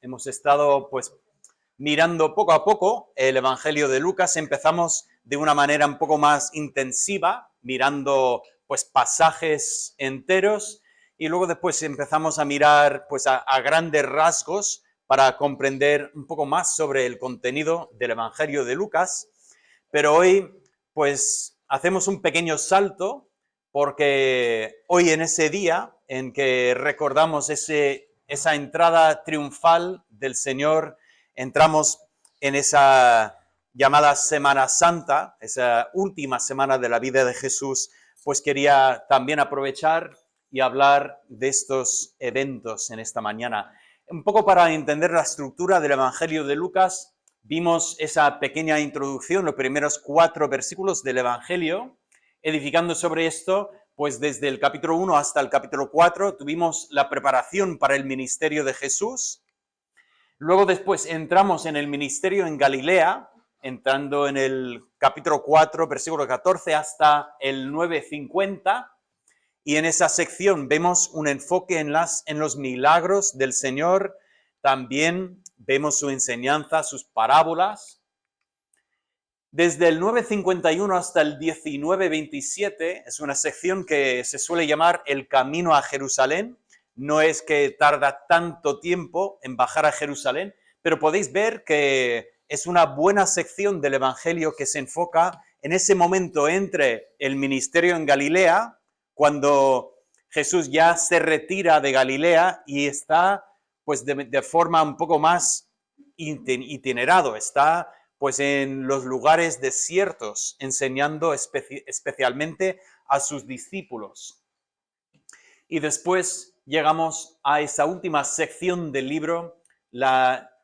Hemos estado pues mirando poco a poco el Evangelio de Lucas. Empezamos de una manera un poco más intensiva, mirando pues pasajes enteros, y luego después empezamos a mirar pues a grandes rasgos para comprender un poco más sobre el contenido del Evangelio de Lucas. Pero hoy pues hacemos un pequeño salto, porque hoy, en ese día en que recordamos esa entrada triunfal del Señor, entramos en esa llamada Semana Santa, esa última semana de la vida de Jesús. Pues quería también aprovechar y hablar de estos eventos en esta mañana. Un poco para entender la estructura del Evangelio de Lucas, vimos esa pequeña introducción, los primeros 4 versículos del Evangelio. Edificando sobre esto, pues desde el capítulo 1 hasta el capítulo 4 tuvimos la preparación para el ministerio de Jesús. Luego después entramos en el ministerio en Galilea, entrando en el capítulo 4, versículo 14 hasta el 9:50. Y en esa sección vemos un enfoque en los milagros del Señor. También vemos su enseñanza, sus parábolas. Desde el 9:51 hasta el 19:27 es una sección que se suele llamar el camino a Jerusalén. No es que tarda tanto tiempo en bajar a Jerusalén, pero podéis ver que es una buena sección del Evangelio que se enfoca en ese momento entre el ministerio en Galilea, cuando Jesús ya se retira de Galilea y está pues de forma un poco más itinerado, está pues en los lugares desiertos, enseñando especialmente a sus discípulos. Y después llegamos a esa última sección del libro,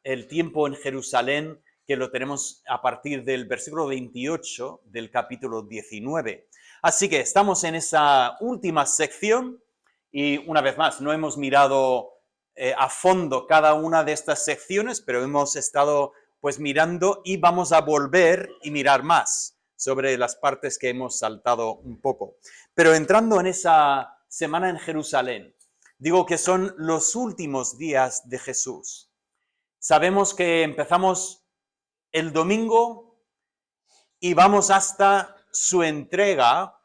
el tiempo en Jerusalén, que lo tenemos a partir del versículo 28 del capítulo 19. Así que estamos en esa última sección y, una vez más, no hemos mirado a fondo cada una de estas secciones, pero hemos estado pues mirando, y vamos a volver y mirar más sobre las partes que hemos saltado un poco. Pero entrando en esa semana en Jerusalén, digo que son los últimos días de Jesús. Sabemos que empezamos el domingo y vamos hasta su entrega,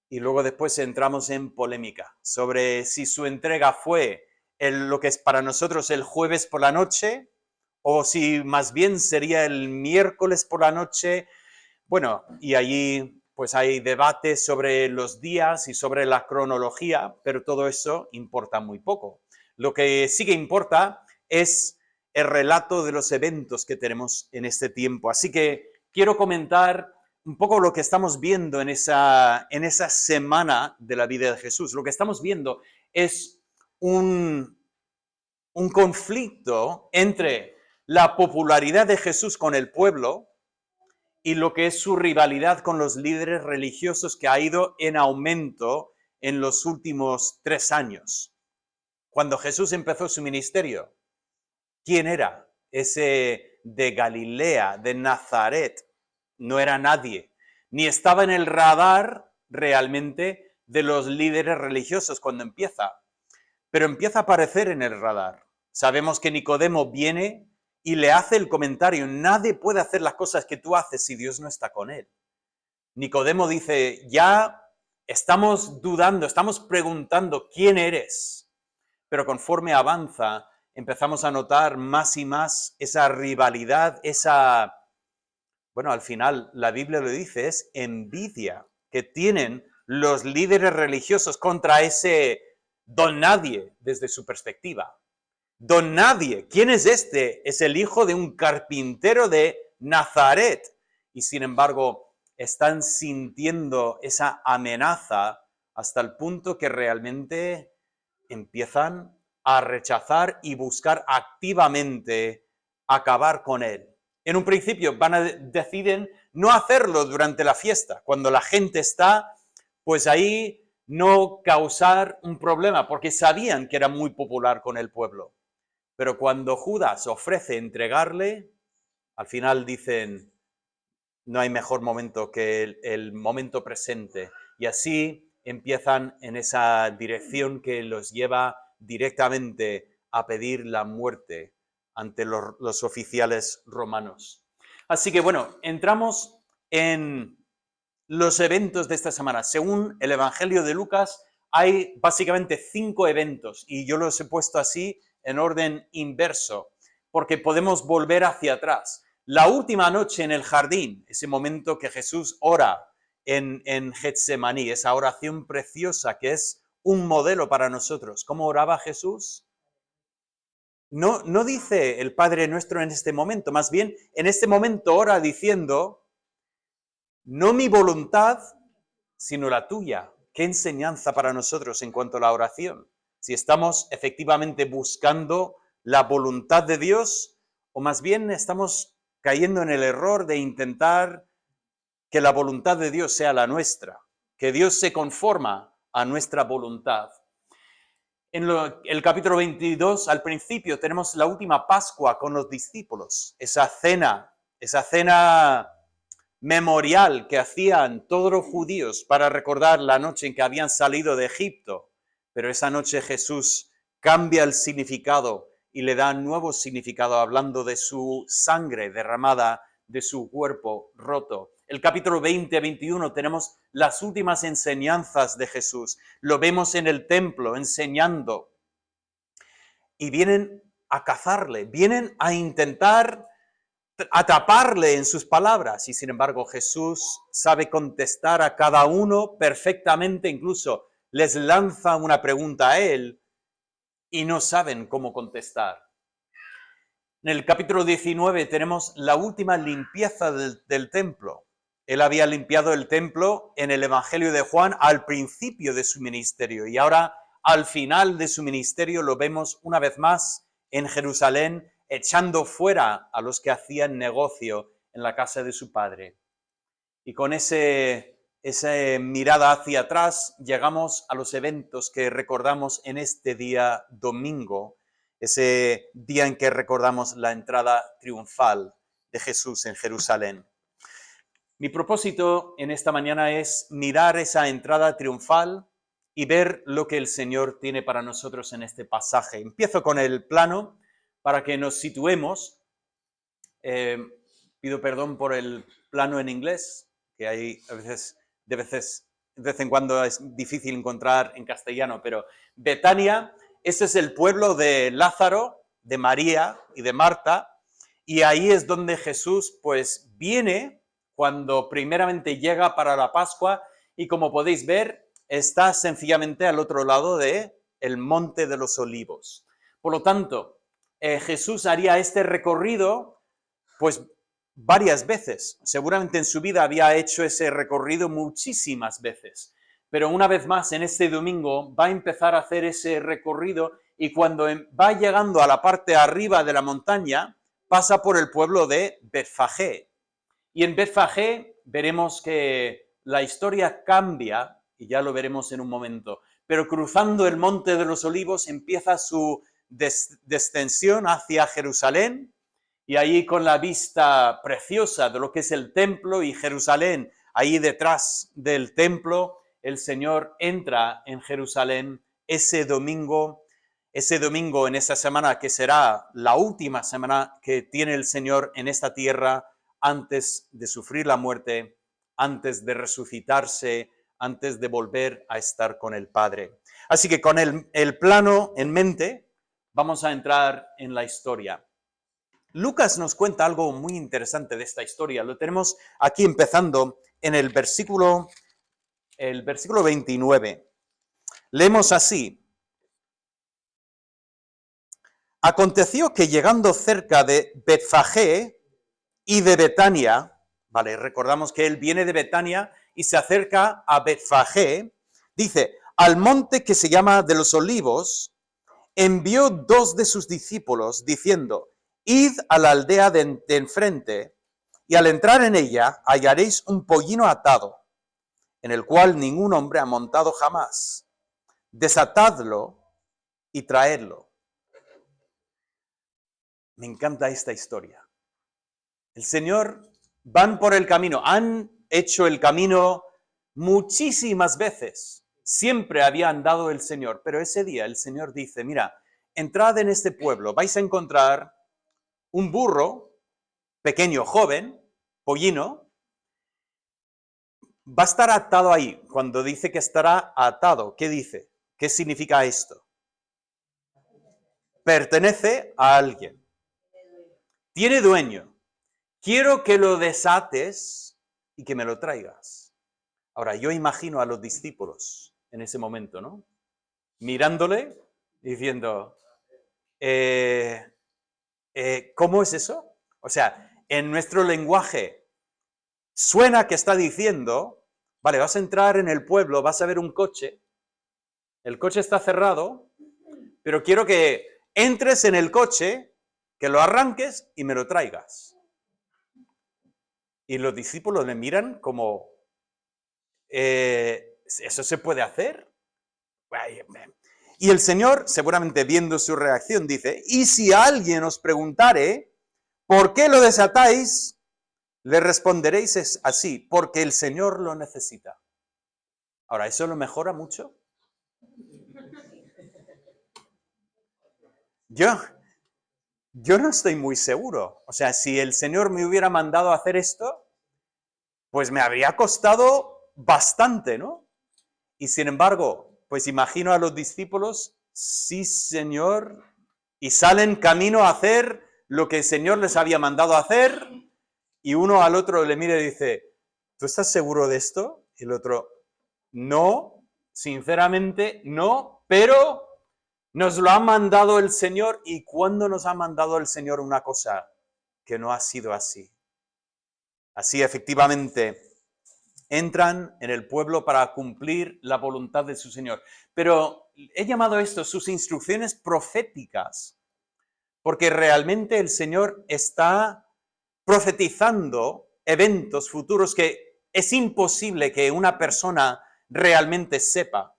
y luego después entramos en polémica sobre si su entrega fue lo que es para nosotros el jueves por la noche, o si más bien sería el miércoles por la noche. Bueno, y allí pues hay debates sobre los días y sobre la cronología, pero todo eso importa muy poco. Lo que sí que importa es el relato de los eventos que tenemos en este tiempo. Así que quiero comentar un poco lo que estamos viendo en esa semana de la vida de Jesús. Lo que estamos viendo es un conflicto entre la popularidad de Jesús con el pueblo y lo que es su rivalidad con los líderes religiosos, que ha ido en aumento en los últimos 3 años. Cuando Jesús empezó su ministerio, ¿quién era? Ese de Galilea, de Nazaret. No era nadie, ni estaba en el radar realmente de los líderes religiosos cuando empieza, pero empieza a aparecer en el radar. Sabemos que Nicodemo viene y le hace el comentario: nadie puede hacer las cosas que tú haces si Dios no está con él. Nicodemo dice: ya estamos dudando, estamos preguntando quién eres. Pero conforme avanza, empezamos a notar más y más esa rivalidad, al final la Biblia lo dice, es envidia que tienen los líderes religiosos contra ese don nadie desde su perspectiva. Don nadie, ¿quién es este? Es el hijo de un carpintero de Nazaret. Y sin embargo, están sintiendo esa amenaza hasta el punto que realmente empiezan a rechazar y buscar activamente acabar con él. En un principio deciden no hacerlo durante la fiesta, cuando la gente está, pues ahí, no causar un problema, porque sabían que era muy popular con el pueblo. Pero cuando Judas ofrece entregarle, al final dicen: no hay mejor momento que el momento presente. Y así empiezan en esa dirección que los lleva directamente a pedir la muerte ante los oficiales romanos. Así que bueno, entramos en los eventos de esta semana. Según el Evangelio de Lucas, hay básicamente 5 eventos y yo los he puesto así en orden inverso, porque podemos volver hacia atrás. La última noche en el jardín, ese momento que Jesús ora en Getsemaní, esa oración preciosa que es un modelo para nosotros. ¿Cómo oraba Jesús? No dice el Padre Nuestro en este momento, más bien en este momento ora diciendo, no mi voluntad, sino la tuya. Qué enseñanza para nosotros en cuanto a la oración. Si estamos efectivamente buscando la voluntad de Dios, o más bien estamos cayendo en el error de intentar que la voluntad de Dios sea la nuestra, que Dios se conforma a nuestra voluntad. En el capítulo 22, al principio, tenemos la última Pascua con los discípulos, esa cena memorial que hacían todos los judíos para recordar la noche en que habían salido de Egipto. Pero esa noche Jesús cambia el significado y le da nuevo significado hablando de su sangre derramada, de su cuerpo roto. El capítulo 20-21 tenemos las últimas enseñanzas de Jesús. Lo vemos en el templo enseñando. Y vienen a cazarle, vienen a intentar atraparle en sus palabras. Y sin embargo Jesús sabe contestar a cada uno perfectamente, incluso les lanza una pregunta a él y no saben cómo contestar. En el capítulo 19 tenemos la última limpieza del templo. Él había limpiado el templo en el Evangelio de Juan al principio de su ministerio y ahora al final de su ministerio lo vemos una vez más en Jerusalén echando fuera a los que hacían negocio en la casa de su padre. Y con esa mirada hacia atrás llegamos a los eventos que recordamos en este día domingo, ese día en que recordamos la entrada triunfal de Jesús en Jerusalén. Mi propósito en esta mañana es mirar esa entrada triunfal y ver lo que el Señor tiene para nosotros en este pasaje. Empiezo con el plano para que nos situemos. Pido perdón por el plano en inglés, que hay de vez en cuando es difícil encontrar en castellano, pero Betania, ese es el pueblo de Lázaro, de María y de Marta, y ahí es donde Jesús pues viene cuando primeramente llega para la Pascua y como podéis ver está sencillamente al otro lado del Monte de los Olivos. Por lo tanto, Jesús haría este recorrido pues varias veces. Seguramente en su vida había hecho ese recorrido muchísimas veces, pero una vez más en este domingo va a empezar a hacer ese recorrido y cuando va llegando a la parte arriba de la montaña pasa por el pueblo de Betfagé. Y en Betfagé veremos que la historia cambia, y ya lo veremos en un momento, pero cruzando el Monte de los Olivos empieza su descensión hacia Jerusalén, y ahí con la vista preciosa de lo que es el templo y Jerusalén, ahí detrás del templo, el Señor entra en Jerusalén ese domingo en esta semana que será la última semana que tiene el Señor en esta tierra antes de sufrir la muerte, antes de resucitarse, antes de volver a estar con el Padre. Así que con el plano en mente, vamos a entrar en la historia. Lucas nos cuenta algo muy interesante de esta historia. Lo tenemos aquí empezando en el versículo 29. Leemos así. Aconteció que llegando cerca de Betfagé y de Betania, vale, recordamos que él viene de Betania y se acerca a Betfagé, dice, al monte que se llama de los Olivos, envió 2 de sus discípulos diciendo, id a la aldea de enfrente y al entrar en ella hallaréis un pollino atado, en el cual ningún hombre ha montado jamás. Desatadlo y traedlo. Me encanta esta historia. El Señor van por el camino, han hecho el camino muchísimas veces. Siempre había andado el Señor, pero ese día el Señor dice, mira, entrad en este pueblo, vais a encontrar un burro, pequeño, joven, pollino, va a estar atado ahí. Cuando dice que estará atado, ¿qué dice? ¿Qué significa esto? Pertenece a alguien. Tiene dueño. Quiero que lo desates y que me lo traigas. Ahora, yo imagino a los discípulos en ese momento, ¿no? Mirándole, diciendo, ¿cómo es eso? O sea, en nuestro lenguaje suena que está diciendo, vale, vas a entrar en el pueblo, vas a ver un coche, el coche está cerrado, pero quiero que entres en el coche, que lo arranques y me lo traigas. Y los discípulos le miran como, ¿eso se puede hacer? Y el Señor, seguramente viendo su reacción, dice, y si alguien os preguntare, ¿por qué lo desatáis? Le responderéis así, porque el Señor lo necesita. Ahora, ¿eso lo mejora mucho? Yo no estoy muy seguro. O sea, si el Señor me hubiera mandado a hacer esto, pues me habría costado bastante, ¿no? Y sin embargo, pues imagino a los discípulos, sí, Señor, y salen camino a hacer lo que el Señor les había mandado a hacer, y uno al otro le mira y dice, ¿tú estás seguro de esto? Y el otro, no, sinceramente no, pero nos lo ha mandado el Señor. ¿Y cuándo nos ha mandado el Señor una cosa que no ha sido así? Así, efectivamente, entran en el pueblo para cumplir la voluntad de su Señor. Pero he llamado esto sus instrucciones proféticas, porque realmente el Señor está profetizando eventos futuros que es imposible que una persona realmente sepa.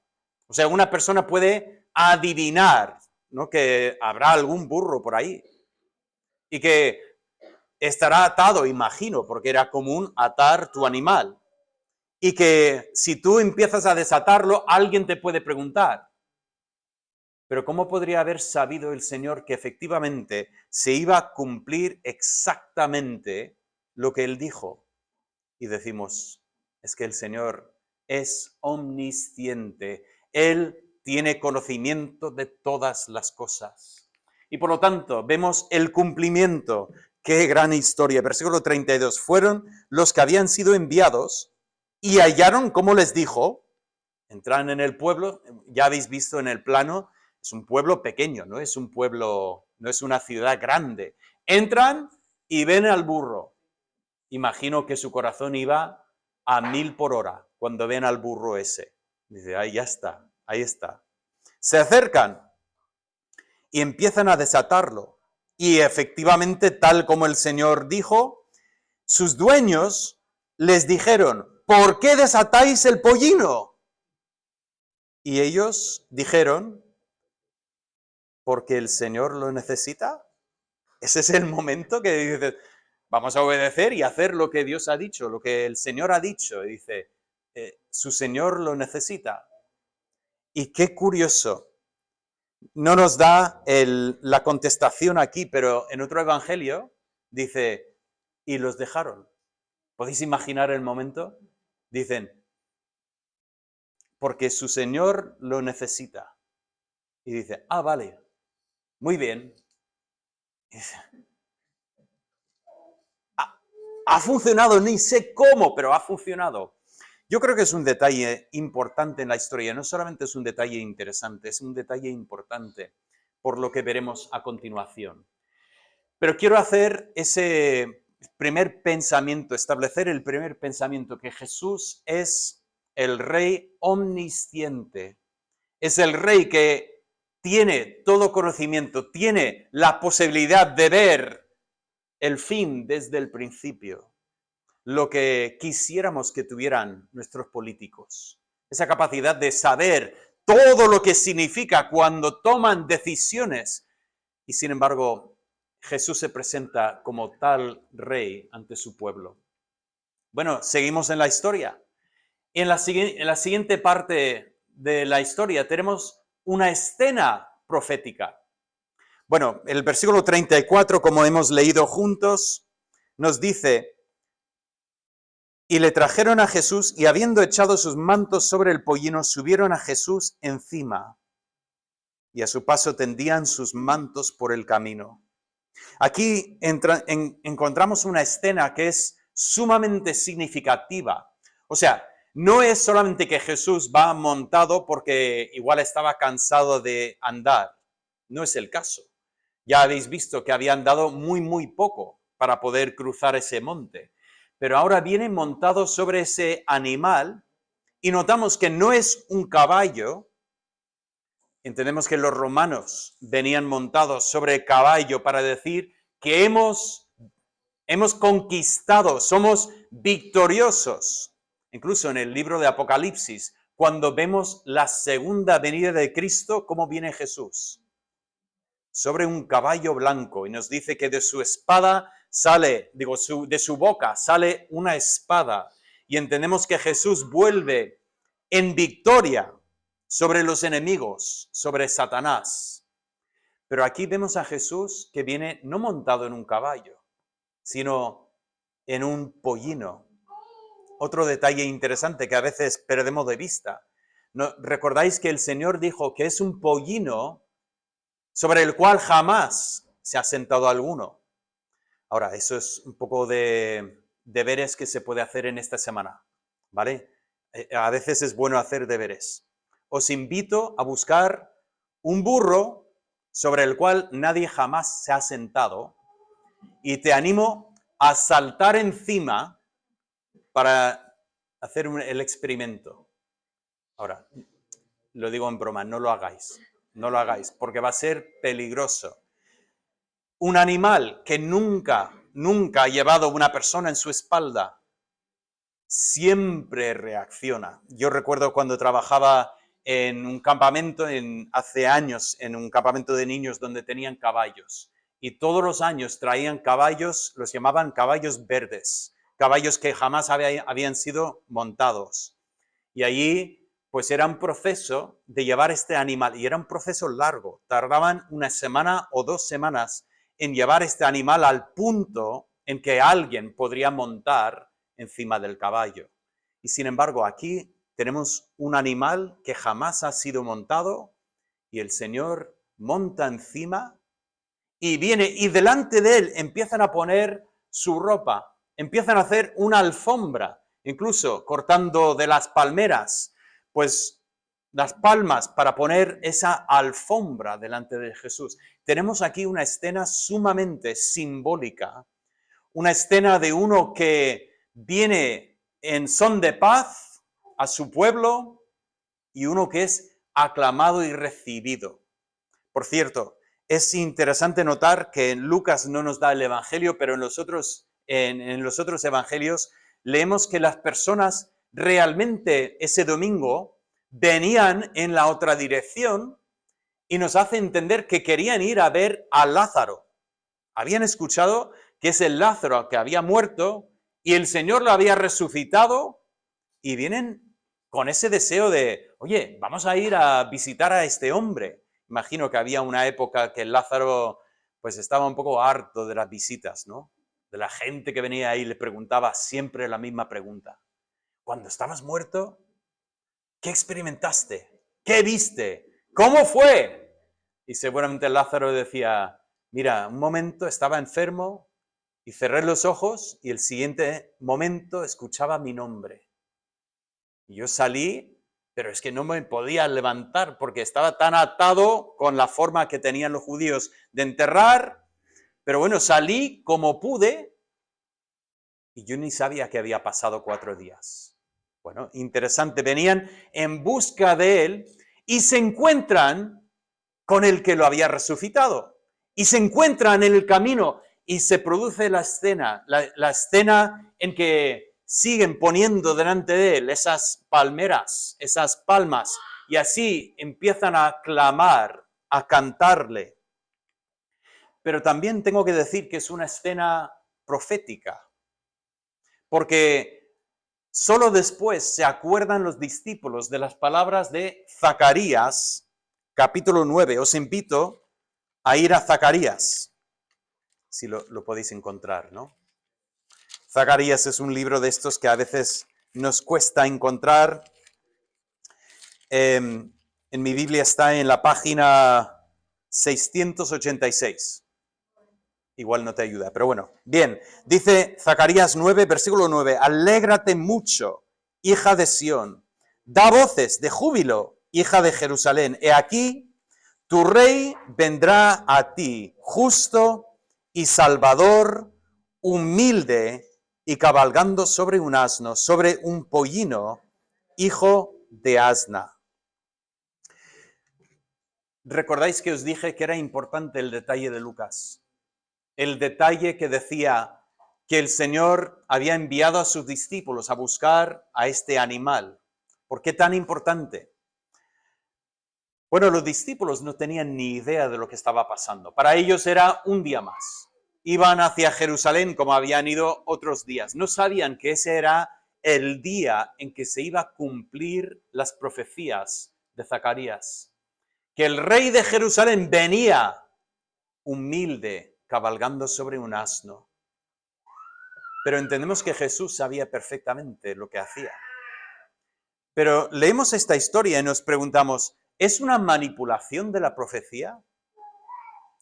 O sea, una persona puede adivinar, ¿no?, que habrá algún burro por ahí y que estará atado, imagino, porque era común atar tu animal. Y que si tú empiezas a desatarlo, alguien te puede preguntar, pero ¿cómo podría haber sabido el Señor que efectivamente se iba a cumplir exactamente lo que Él dijo? Y decimos, es que el Señor es omnisciente. Él tiene conocimiento de todas las cosas. Y por lo tanto, vemos el cumplimiento. ¡Qué gran historia! Versículo 32. Fueron los que habían sido enviados y hallaron, como les dijo, entran en el pueblo, ya habéis visto en el plano, es un pueblo pequeño, no es un pueblo, no es una ciudad grande. Entran y ven al burro. Imagino que su corazón iba a 1000 por hora cuando ven al burro ese. Dice, ahí ya está, ahí está. Se acercan y empiezan a desatarlo. Y efectivamente, tal como el Señor dijo, sus dueños les dijeron, ¿por qué desatáis el pollino? Y ellos dijeron, porque el Señor lo necesita. Ese es el momento que dices, vamos a obedecer y hacer lo que Dios ha dicho, lo que el Señor ha dicho. Y dice, su Señor lo necesita. Y qué curioso. No nos da la contestación aquí, pero en otro evangelio dice, y los dejaron. ¿Podéis imaginar el momento? Dicen, porque su Señor lo necesita. Y dice, vale, muy bien. Y dice, ha funcionado, ni sé cómo, pero ha funcionado. Yo creo que es un detalle importante en la historia, no solamente es un detalle interesante, es un detalle importante por lo que veremos a continuación. Pero quiero hacer ese primer pensamiento, establecer el primer pensamiento, que Jesús es el Rey omnisciente, es el Rey que tiene todo conocimiento, tiene la posibilidad de ver el fin desde el principio. Lo que quisiéramos que tuvieran nuestros políticos. Esa capacidad de saber todo lo que significa cuando toman decisiones. Y sin embargo, Jesús se presenta como tal rey ante su pueblo. Bueno, seguimos en la historia. En la siguiente parte de la historia tenemos una escena profética. Bueno, el versículo 34, como hemos leído juntos, nos dice: y le trajeron a Jesús, y habiendo echado sus mantos sobre el pollino, subieron a Jesús encima, y a su paso tendían sus mantos por el camino. Aquí encontramos una escena que es sumamente significativa. O sea, no es solamente que Jesús va montado porque igual estaba cansado de andar. No es el caso. Ya habéis visto que había andado muy poco para poder cruzar ese monte. Pero ahora viene montado sobre ese animal y notamos que no es un caballo. Entendemos que los romanos venían montados sobre caballo para decir que hemos conquistado, somos victoriosos. Incluso en el libro de Apocalipsis, cuando vemos la segunda venida de Cristo, ¿cómo viene Jesús? Sobre un caballo blanco, y nos dice que de su espada sale, de su boca sale una espada, y entendemos que Jesús vuelve en victoria sobre los enemigos, sobre Satanás. Pero aquí vemos a Jesús que viene no montado en un caballo, sino en un pollino. Otro detalle interesante que a veces perdemos de vista. ¿No? ¿Recordáis que el Señor dijo que es un pollino sobre el cual jamás se ha sentado alguno? Ahora, eso es un poco de deberes que se puede hacer en esta semana, ¿vale? A veces es bueno hacer deberes. Os invito a buscar un burro sobre el cual nadie jamás se ha sentado y te animo a saltar encima para hacer el experimento. Ahora, lo digo en broma, no lo hagáis, porque va a ser peligroso. Un animal que nunca ha llevado una persona en su espalda, siempre reacciona. Yo recuerdo cuando trabajaba en un campamento, hace años, en un campamento de niños donde tenían caballos. Y todos los años traían caballos, los llamaban caballos verdes, caballos que jamás habían sido montados. Y allí, pues era un proceso de llevar este animal, y era un proceso largo. Tardaban una semana o 2 semanas en llevar este animal al punto en que alguien podría montar encima del caballo. Y sin embargo, aquí tenemos un animal que jamás ha sido montado y el Señor monta encima y viene y delante de él empiezan a poner su ropa, empiezan a hacer una alfombra, incluso cortando de las palmeras, pues las palmas para poner esa alfombra delante de Jesús. Tenemos aquí una escena sumamente simbólica, una escena de uno que viene en son de paz a su pueblo y uno que es aclamado y recibido. Por cierto, es interesante notar que en Lucas no nos da el evangelio, pero en los otros evangelios leemos que las personas realmente ese domingo venían en la otra dirección y nos hace entender que querían ir a ver a Lázaro. Habían escuchado que es el Lázaro que había muerto y el Señor lo había resucitado y vienen con ese deseo de, oye, vamos a ir a visitar a este hombre. Imagino que había una época que Lázaro pues estaba un poco harto de las visitas, ¿no? De la gente que venía ahí y le preguntaba siempre la misma pregunta. Cuando estabas muerto, ¿qué experimentaste? ¿Qué viste? ¿Cómo fue? Y seguramente Lázaro decía, mira, un momento estaba enfermo y cerré los ojos y el siguiente momento escuchaba mi nombre. Y yo salí, pero es que no me podía levantar porque estaba tan atado con la forma que tenían los judíos de enterrar. Pero bueno, salí como pude y yo ni sabía que había pasado 4 días. Bueno, interesante. Venían en busca de él y se encuentran con el que lo había resucitado. Y se encuentran en el camino y se produce la escena, la escena en que siguen poniendo delante de él esas palmeras, esas palmas, y así empiezan a clamar, a cantarle. Pero también tengo que decir que es una escena profética, porque solo después se acuerdan los discípulos de las palabras de Zacarías, capítulo 9. Os invito a ir a Zacarías, si lo podéis encontrar, ¿no? Zacarías es un libro de estos que a veces nos cuesta encontrar. En mi Biblia está en la página 686. Igual no te ayuda, pero bueno. Bien, dice Zacarías 9, versículo 9, alégrate mucho, hija de Sión, da voces de júbilo, hija de Jerusalén. He aquí, tu rey vendrá a ti, justo y salvador, humilde y cabalgando sobre un asno, sobre un pollino, hijo de asna. ¿Recordáis que os dije que era importante el detalle de Lucas? El detalle que decía que el Señor había enviado a sus discípulos a buscar a este animal. ¿Por qué tan importante? Bueno, los discípulos no tenían ni idea de lo que estaba pasando. Para ellos era un día más. Iban hacia Jerusalén como habían ido otros días. No sabían que ese era el día en que se iba a cumplir las profecías de Zacarías. Que el rey de Jerusalén venía humilde, cabalgando sobre un asno. Pero entendemos que Jesús sabía perfectamente lo que hacía. Pero leemos esta historia y nos preguntamos, ¿es una manipulación de la profecía?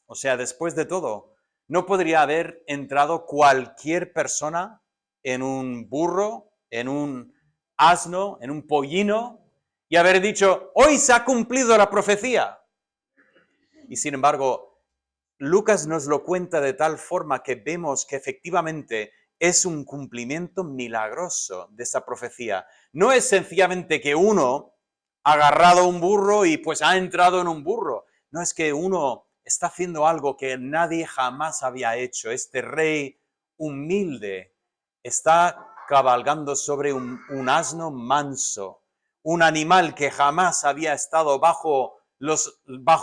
O sea, después de todo, ¿no podría haber entrado cualquier persona en un burro, en un asno, en un pollino, y haber dicho, hoy se ha cumplido la profecía? Y sin embargo, Lucas nos lo cuenta de tal forma que vemos que efectivamente es un cumplimiento milagroso de esa profecía. No es sencillamente que uno ha agarrado un burro y pues ha entrado en un burro. No, es que uno está haciendo algo que nadie jamás había hecho. Este rey humilde está cabalgando sobre un asno manso, un animal que jamás había estado bajo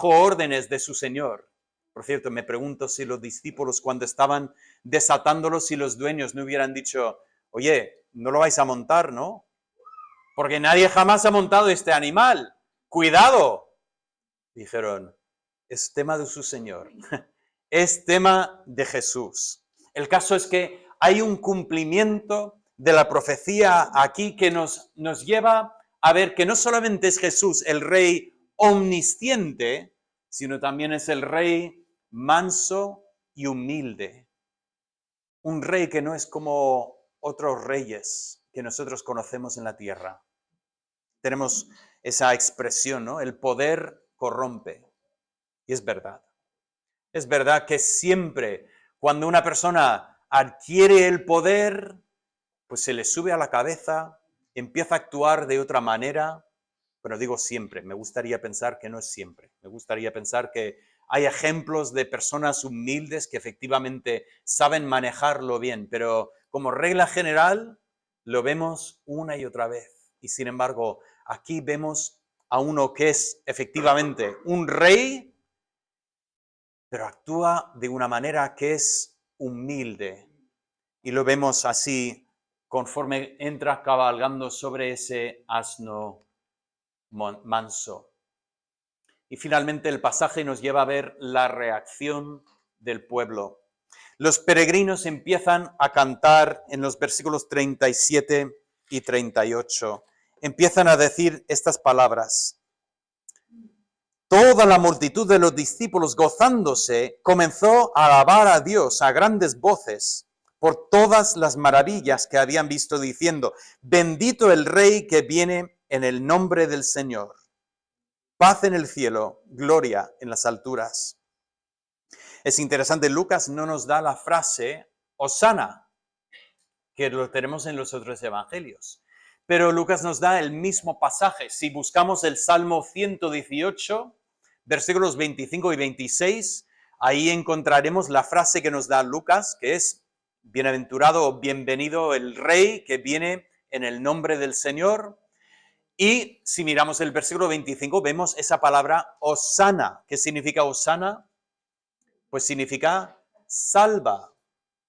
órdenes de su señor. Por cierto, me pregunto si los discípulos cuando estaban desatándolos, si los dueños no hubieran dicho, oye, no lo vais a montar, ¿no? Porque nadie jamás ha montado este animal. ¡Cuidado! Dijeron, es tema de su Señor. Es tema de Jesús. El caso es que hay un cumplimiento de la profecía aquí que nos lleva a ver que no solamente es Jesús el Rey omnisciente, sino también es el Rey manso y humilde. Un rey que no es como otros reyes que nosotros conocemos en la tierra. Tenemos esa expresión, ¿no? El poder corrompe. Y es verdad. Es verdad que siempre cuando una persona adquiere el poder, pues se le sube a la cabeza, empieza a actuar de otra manera. Bueno, digo siempre, me gustaría pensar que no es siempre. Me gustaría pensar que hay ejemplos de personas humildes que efectivamente saben manejarlo bien, pero como regla general lo vemos una y otra vez. Y sin embargo, aquí vemos a uno que es efectivamente un rey, pero actúa de una manera que es humilde. Y lo vemos así conforme entra cabalgando sobre ese asno manso. Y finalmente el pasaje nos lleva a ver la reacción del pueblo. Los peregrinos empiezan a cantar en los versículos 37 y 38. Empiezan a decir estas palabras. Toda la multitud de los discípulos, gozándose, comenzó a alabar a Dios a grandes voces por todas las maravillas que habían visto, diciendo, bendito el Rey que viene en el nombre del Señor. Paz en el cielo, gloria en las alturas. Es interesante, Lucas no nos da la frase Hosana, que lo tenemos en los otros evangelios. Pero Lucas nos da el mismo pasaje. Si buscamos el Salmo 118, versículos 25 y 26, ahí encontraremos la frase que nos da Lucas, que es bienaventurado o bienvenido el Rey que viene en el nombre del Señor. Y si miramos el versículo 25, vemos esa palabra Hosana. ¿Qué significa Hosana? Pues significa salva,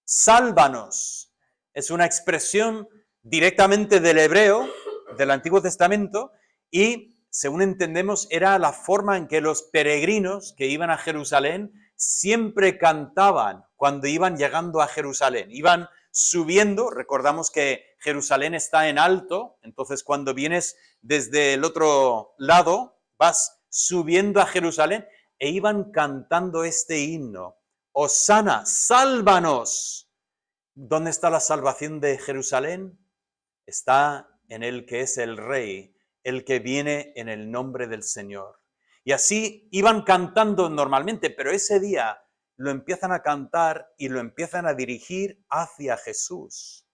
sálvanos. Es una expresión directamente del hebreo, del Antiguo Testamento, y según entendemos, era la forma en que los peregrinos que iban a Jerusalén siempre cantaban cuando iban llegando a Jerusalén. Iban subiendo, recordamos que Jerusalén está en alto, entonces cuando vienes desde el otro lado, vas subiendo a Jerusalén e iban cantando este himno. Hosana, sálvanos. ¿Dónde está la salvación de Jerusalén? Está en el que es el Rey, el que viene en el nombre del Señor. Y así iban cantando normalmente, pero ese día lo empiezan a cantar y lo empiezan a dirigir hacia Jesús.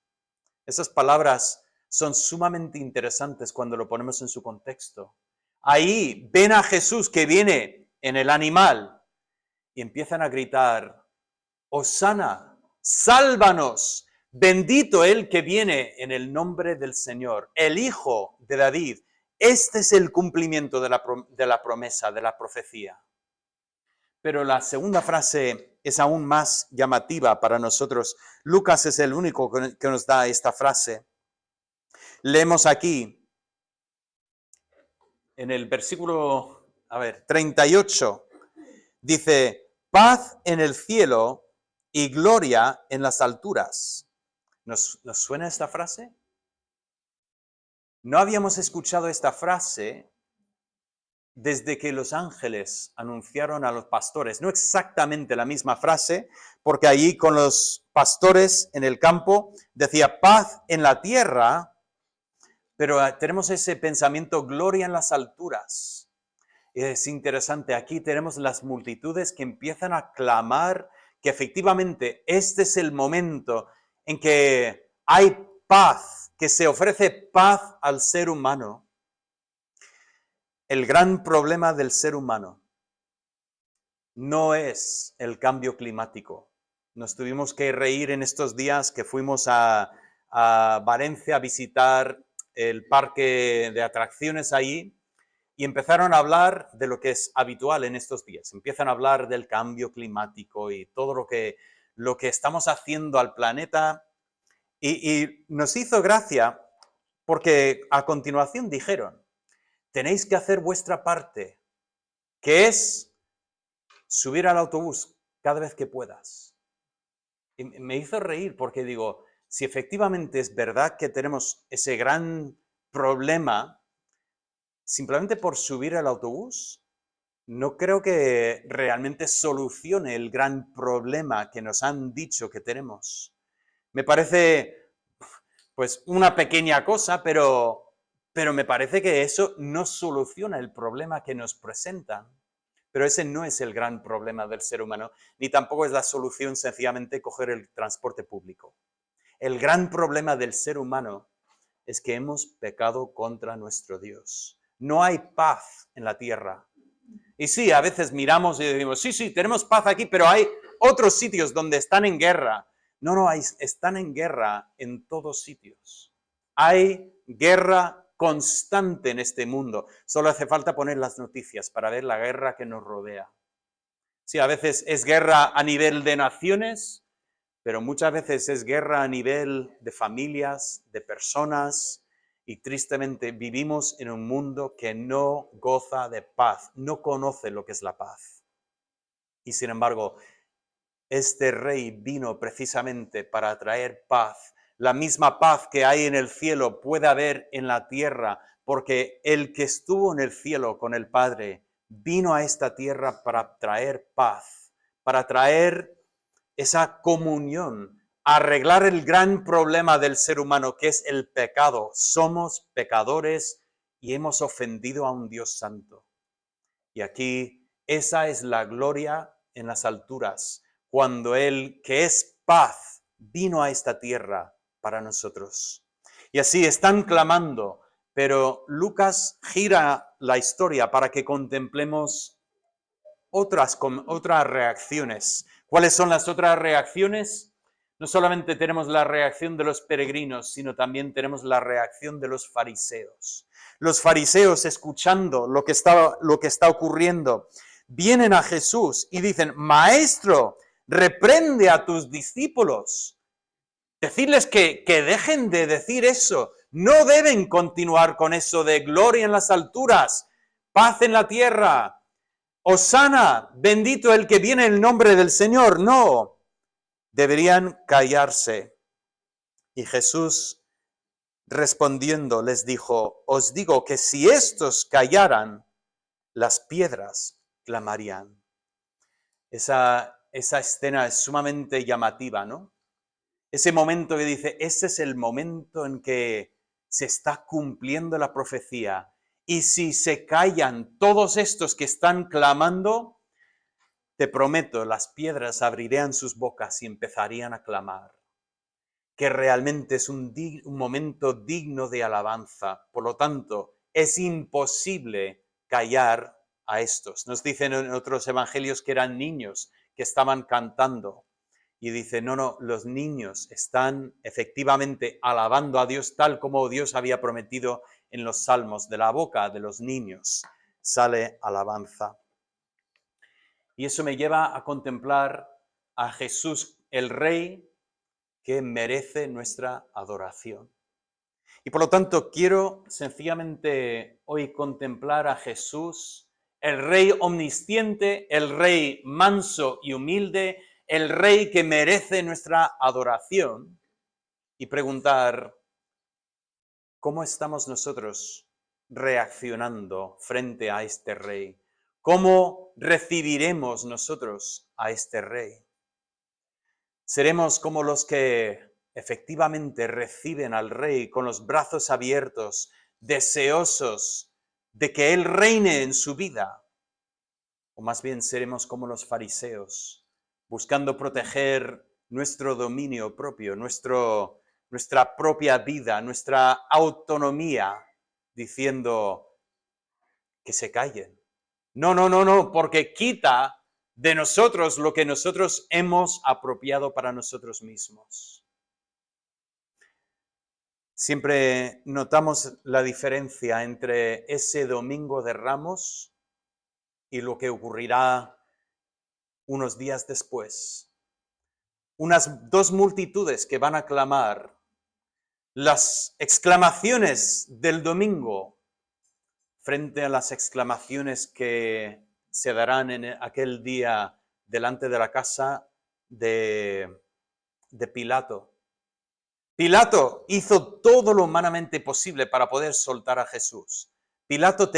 Esas palabras son sumamente interesantes cuando lo ponemos en su contexto. Ahí ven a Jesús que viene en el animal y empiezan a gritar, Hosana, sálvanos, bendito el que viene en el nombre del Señor, el Hijo de David. Este es el cumplimiento de la promesa, de la profecía. Pero la segunda frase es aún más llamativa para nosotros. Lucas es el único que nos da esta frase. Leemos aquí, en el versículo 38, dice, paz en el cielo y gloria en las alturas. ¿Nos suena esta frase? No habíamos escuchado esta frase desde que los ángeles anunciaron a los pastores. No exactamente la misma frase, porque allí con los pastores en el campo decía paz en la tierra, pero tenemos ese pensamiento gloria en las alturas. Es interesante, aquí tenemos las multitudes que empiezan a clamar que efectivamente este es el momento en que hay paz, que se ofrece paz al ser humano. El gran problema del ser humano no es el cambio climático. Nos tuvimos que reír en estos días que fuimos a Valencia a visitar el parque de atracciones allí y empezaron a hablar de lo que es habitual en estos días. Empiezan a hablar del cambio climático y todo lo que estamos haciendo al planeta. Y nos hizo gracia porque a continuación dijeron, tenéis que hacer vuestra parte, que es subir al autobús cada vez que puedas. Y me hizo reír porque digo, si efectivamente es verdad que tenemos ese gran problema, simplemente por subir al autobús, no creo que realmente solucione el gran problema que nos han dicho que tenemos. Me parece, pues, una pequeña cosa, pero me parece que eso no soluciona el problema que nos presentan. Pero ese no es el gran problema del ser humano, ni tampoco es la solución sencillamente coger el transporte público. El gran problema del ser humano es que hemos pecado contra nuestro Dios. No hay paz en la tierra. Y sí, a veces miramos y decimos, sí, tenemos paz aquí, pero hay otros sitios donde están en guerra. No, están en guerra en todos sitios. Hay guerra constante en este mundo. Solo hace falta poner las noticias para ver la guerra que nos rodea. Sí, a veces es guerra a nivel de naciones, pero muchas veces es guerra a nivel de familias, de personas, y tristemente vivimos en un mundo que no goza de paz, no conoce lo que es la paz. Y sin embargo, este rey vino precisamente para traer paz. La misma paz que hay en el cielo puede haber en la tierra, porque el que estuvo en el cielo con el Padre vino a esta tierra para traer paz, para traer esa comunión, arreglar el gran problema del ser humano que es el pecado. Somos pecadores y hemos ofendido a un Dios santo. Y aquí esa es la gloria en las alturas, cuando Él, que es paz, vino a esta tierra para nosotros. Y así están clamando, pero Lucas gira la historia para que contemplemos otras reacciones. ¿Cuáles son las otras reacciones? No solamente tenemos la reacción de los peregrinos, sino también tenemos la reacción de los fariseos. Los fariseos, escuchando lo que está ocurriendo, vienen a Jesús y dicen, Maestro, reprende a tus discípulos. Decirles que dejen de decir eso. No deben continuar con eso de gloria en las alturas, paz en la tierra, hosana, bendito el que viene en el nombre del Señor. No, deberían callarse. Y Jesús respondiendo les dijo, os digo que si estos callaran, las piedras clamarían. Esa escena es sumamente llamativa, ¿no? Ese momento que dice, ese es el momento en que se está cumpliendo la profecía. Y si se callan todos estos que están clamando, te prometo, las piedras abrirían sus bocas y empezarían a clamar. Que realmente es un momento digno de alabanza. Por lo tanto, es imposible callar a estos. Nos dicen en otros evangelios que eran niños que estaban cantando. Y dice, no, los niños están efectivamente alabando a Dios tal como Dios había prometido en los salmos. De la boca de los niños sale alabanza. Y eso me lleva a contemplar a Jesús, el Rey, que merece nuestra adoración. Y por lo tanto quiero sencillamente hoy contemplar a Jesús, el Rey omnisciente, el Rey manso y humilde, el Rey que merece nuestra adoración, y preguntar, ¿cómo estamos nosotros reaccionando frente a este Rey? ¿Cómo recibiremos nosotros a este Rey? Seremos como los que efectivamente reciben al Rey con los brazos abiertos, deseosos de que Él reine en su vida. O más bien seremos como los fariseos, buscando proteger nuestro dominio propio, nuestra propia vida, nuestra autonomía, diciendo que se callen. No, porque quita de nosotros lo que nosotros hemos apropiado para nosotros mismos. Siempre notamos la diferencia entre ese Domingo de Ramos y lo que ocurrirá unos días después. Unas dos multitudes que van a clamar, las exclamaciones del domingo frente a las exclamaciones que se darán en aquel día delante de la casa de Pilato. Pilato hizo todo lo humanamente posible para poder soltar a Jesús. Pilato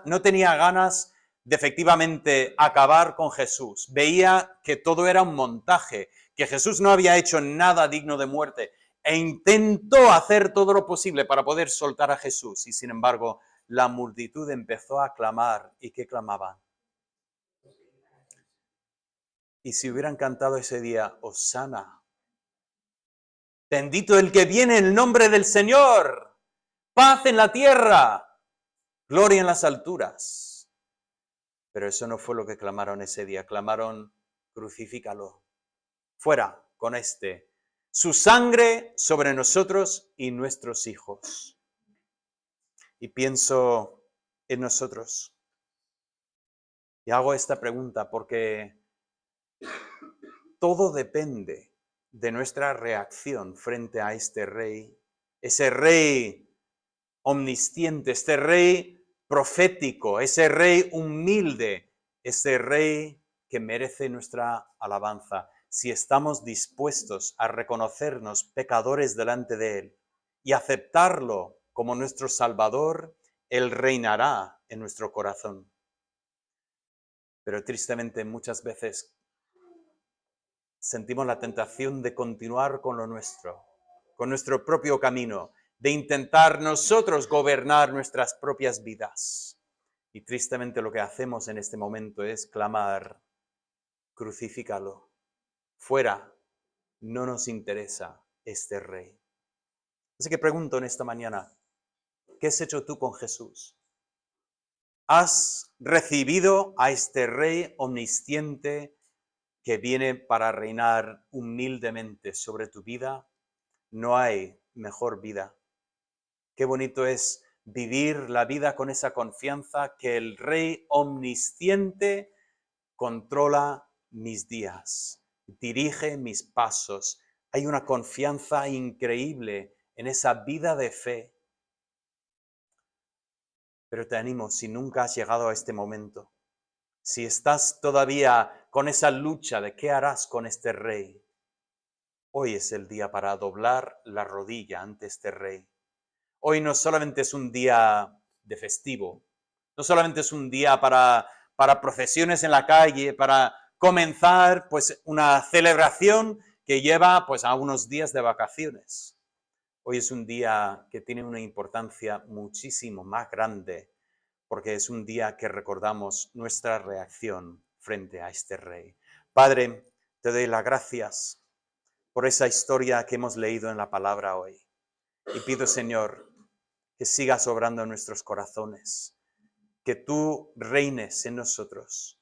no tenía ganas de efectivamente acabar con Jesús. Veía que todo era un montaje, que Jesús no había hecho nada digno de muerte e intentó hacer todo lo posible para poder soltar a Jesús. Y sin embargo, la multitud empezó a clamar. ¿Y qué clamaban? Y si hubieran cantado ese día, Hosana, bendito el que viene en el nombre del Señor, paz en la tierra, gloria en las alturas. Pero eso no fue lo que clamaron ese día. Clamaron, crucifícalo, fuera con este, su sangre sobre nosotros y nuestros hijos. Y pienso en nosotros. Y hago esta pregunta porque todo depende de nuestra reacción frente a este Rey, ese Rey omnisciente, este Rey profético, ese Rey humilde, ese Rey que merece nuestra alabanza. Si estamos dispuestos a reconocernos pecadores delante de Él y aceptarlo como nuestro Salvador, Él reinará en nuestro corazón. Pero tristemente muchas veces sentimos la tentación de continuar con lo nuestro, con nuestro propio camino, de intentar nosotros gobernar nuestras propias vidas. Y tristemente lo que hacemos en este momento es clamar, crucifícalo, fuera, no nos interesa este Rey. Así que pregunto en esta mañana, ¿qué has hecho tú con Jesús? ¿Has recibido a este Rey omnisciente que viene para reinar humildemente sobre tu vida? No hay mejor vida. Qué bonito es vivir la vida con esa confianza que el Rey omnisciente controla mis días, dirige mis pasos. Hay una confianza increíble en esa vida de fe Pero te animo, si nunca has llegado a este momento, si estás todavía con esa lucha de qué harás con este rey, hoy es el día para doblar la rodilla ante este rey. Hoy no solamente es un día de festivo, no solamente es un día para procesiones en la calle, para comenzar pues una celebración que lleva pues a unos días de vacaciones. Hoy es un día que tiene una importancia muchísimo más grande, porque es un día que recordamos nuestra reacción frente a este rey. Padre, te doy las gracias por esa historia que hemos leído en la palabra hoy. Y pido, Señor, que sigas obrando en nuestros corazones, que tú reines en nosotros,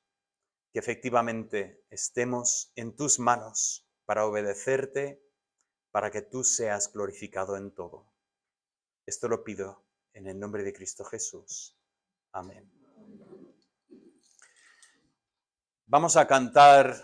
que efectivamente estemos en tus manos para obedecerte, para que tú seas glorificado en todo. Esto lo pido en el nombre de Cristo Jesús. Amén. Vamos a cantar